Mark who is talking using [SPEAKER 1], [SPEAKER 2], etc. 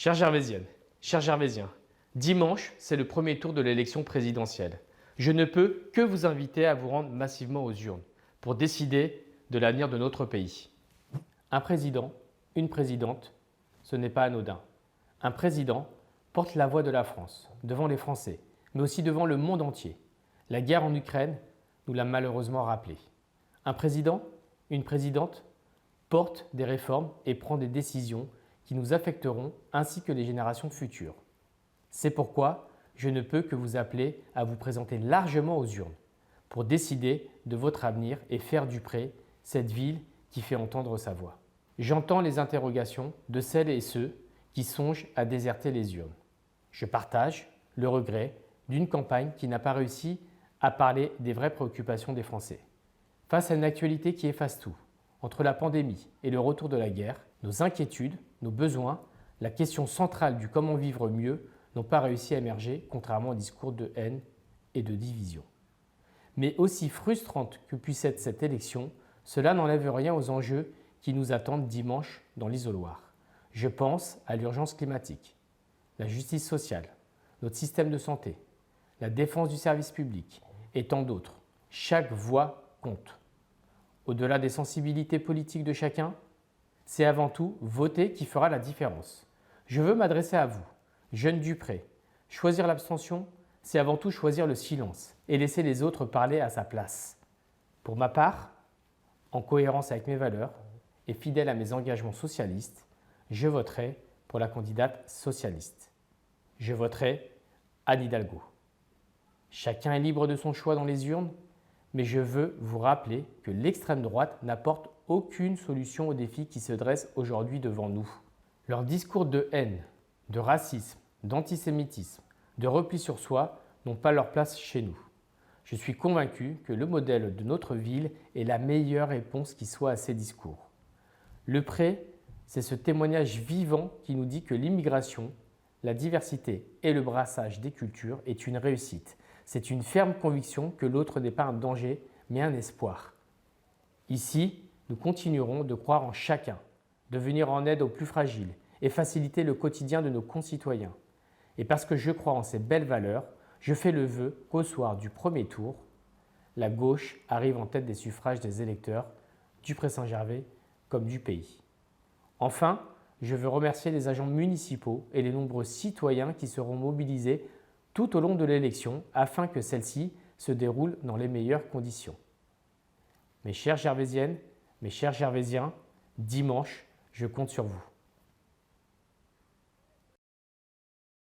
[SPEAKER 1] Chère Gervaisienne, chers Gervaisiens, dimanche, c'est le premier tour de l'élection présidentielle. Je ne peux que vous inviter à vous rendre massivement aux urnes pour décider de l'avenir de notre pays. Un président, une présidente, ce n'est pas anodin. Un président porte la voix de la France, devant les Français, mais aussi devant le monde entier. La guerre en Ukraine nous l'a malheureusement rappelé. Un président, une présidente, porte des réformes et prend des décisions qui nous affecteront ainsi que les générations futures. C'est pourquoi je ne peux que vous appeler à vous présenter largement aux urnes pour décider de votre avenir et faire du Pré cette ville qui fait entendre sa voix. J'entends les interrogations de celles et ceux qui songent à déserter les urnes. Je partage le regret d'une campagne qui n'a pas réussi à parler des vraies préoccupations des Français. Face à une actualité qui efface tout, entre la pandémie et le retour de la guerre, nos inquiétudes, nos besoins, la question centrale du comment vivre mieux n'ont pas réussi à émerger, contrairement aux discours de haine et de division. Mais aussi frustrante que puisse être cette élection, cela n'enlève rien aux enjeux qui nous attendent dimanche dans l'isoloir. Je pense à l'urgence climatique, la justice sociale, notre système de santé, la défense du service public et tant d'autres. Chaque voix compte. Au-delà des sensibilités politiques de chacun, c'est avant tout voter qui fera la différence. Je veux m'adresser à vous, jeunes du Pré. Choisir l'abstention, c'est avant tout choisir le silence et laisser les autres parler à sa place. Pour ma part, en cohérence avec mes valeurs et fidèle à mes engagements socialistes, je voterai pour la candidate socialiste. Je voterai Anne Hidalgo. Chacun est libre de son choix dans les urnes, mais je veux vous rappeler que l'extrême droite n'apporte aucune solution aux défis qui se dressent aujourd'hui devant nous. Leurs discours de haine, de racisme, d'antisémitisme, de repli sur soi n'ont pas leur place chez nous. Je suis convaincu que le modèle de notre ville est la meilleure réponse qui soit à ces discours. Le Pré, c'est ce témoignage vivant qui nous dit que l'immigration, la diversité et le brassage des cultures est une réussite. C'est une ferme conviction que l'autre n'est pas un danger, mais un espoir. Ici, nous continuerons de croire en chacun, de venir en aide aux plus fragiles et faciliter le quotidien de nos concitoyens. Et parce que je crois en ces belles valeurs, je fais le vœu qu'au soir du premier tour, la gauche arrive en tête des suffrages des électeurs du Pré-Saint-Gervais comme du pays. Enfin, je veux remercier les agents municipaux et les nombreux citoyens qui seront mobilisés tout au long de l'élection afin que celle-ci se déroule dans les meilleures conditions. Mes chères Gervaisiennes, mes chers Gervaisiens, dimanche, je compte sur vous.